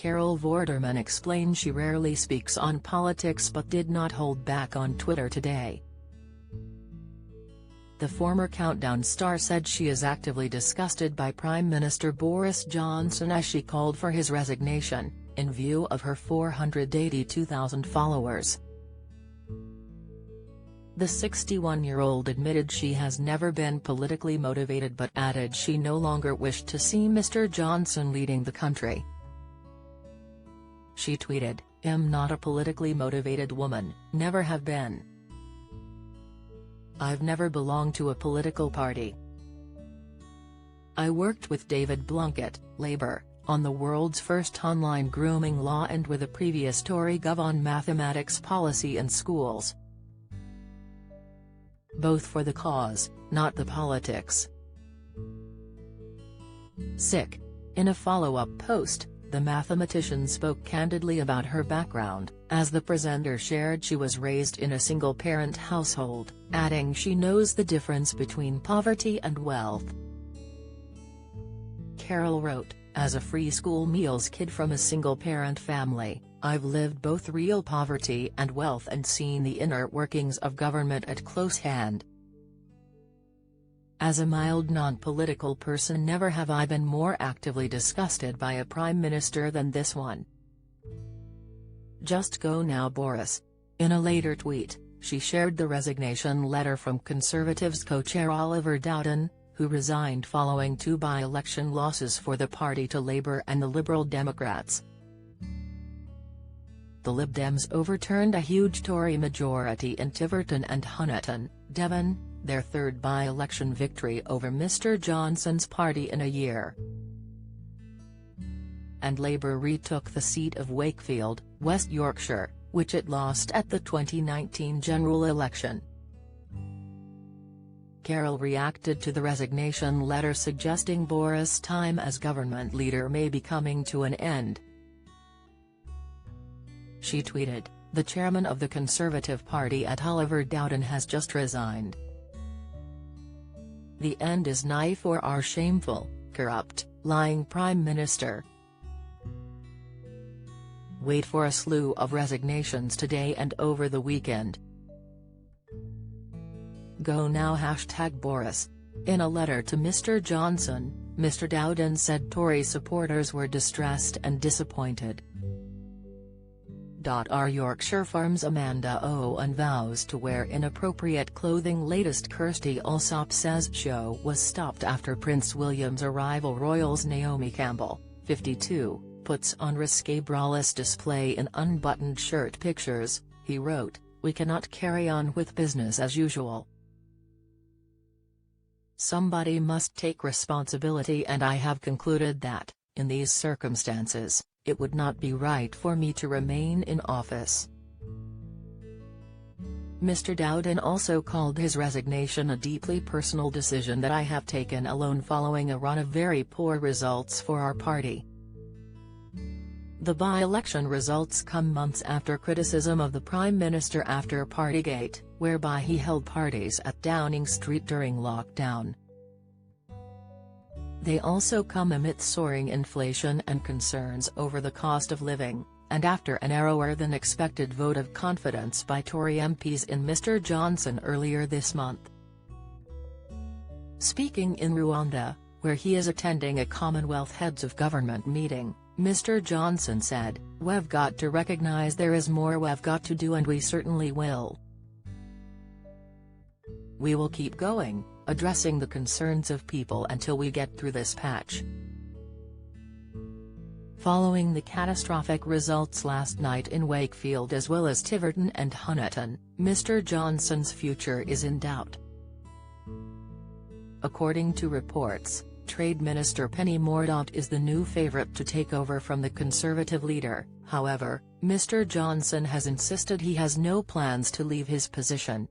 Carol Vorderman explained she rarely speaks on politics but did not hold back on Twitter today. The former Countdown star said she is actively disgusted by Prime Minister Boris Johnson as she called for his resignation, in view of her 482,000 followers. The 61-year-old admitted she has never been politically motivated but added she no longer wished to see Mr. Johnson leading the country. She tweeted, "I'm not a politically motivated woman, never have been. I've never belonged to a political party. I worked with David Blunkett, Labour, on the world's first online grooming law and with a previous Tory Gov on mathematics policy in schools. Both for the cause, not the politics." Sick. In a follow-up post, the mathematician spoke candidly about her background, as the presenter shared she was raised in a single-parent household, adding she knows the difference between poverty and wealth. Carol wrote, "As a free school meals kid from a single-parent family, I've lived both real poverty and wealth and seen the inner workings of government at close hand. As a mild non-political person never have I been more actively disgusted by a prime minister than this one. Just go now, Boris." In a later tweet, she shared the resignation letter from Conservatives co-chair Oliver Dowden, who resigned following 2 by-election losses for the party to Labour and the Liberal Democrats. The Lib Dems overturned a huge Tory majority in Tiverton and Honiton, Devon, their 3rd by-election victory over Mr. Johnson's party in a year. And Labour retook the seat of Wakefield, West Yorkshire, which it lost at the 2019 general election. Carol reacted to the resignation letter suggesting Boris' time as government leader may be coming to an end. She tweeted, "The chairman of the Conservative Party at Oliver Dowden has just resigned. The end is nigh for our shameful, corrupt, lying Prime Minister. Wait for a slew of resignations today and over the weekend. Go now #Boris. In a letter to Mr. Johnson, Mr. Dowden said Tory supporters were distressed and disappointed. Our Yorkshire Farms Amanda Owen vows to wear inappropriate clothing. Latest Kirsty Allsop says show was stopped after Prince William's arrival. Royals Naomi Campbell, 52, puts on risque braless display in unbuttoned shirt pictures. He wrote, "We cannot carry on with business as usual. Somebody must take responsibility and I have concluded that, in these circumstances, it would not be right for me to remain in office." Mr. Dowden also called his resignation a deeply personal decision that I have taken alone following a run of very poor results for our party. The by-election results come months after criticism of the Prime Minister after Partygate, whereby he held parties at Downing Street during lockdown. They also come amid soaring inflation and concerns over the cost of living, and after a narrower-than-expected vote of confidence by Tory MPs in Mr. Johnson earlier this month. Speaking in Rwanda, where he is attending a Commonwealth Heads of Government meeting, Mr. Johnson said, "We've got to recognise there is more we've got to do and we certainly will. We will keep going, addressing the concerns of people until we get through this patch." Following the catastrophic results last night in Wakefield as well as Tiverton and Honiton, Mr. Johnson's future is in doubt. According to reports, Trade Minister Penny Mordaunt is the new favourite to take over from the Conservative leader. However, Mr. Johnson has insisted he has no plans to leave his position.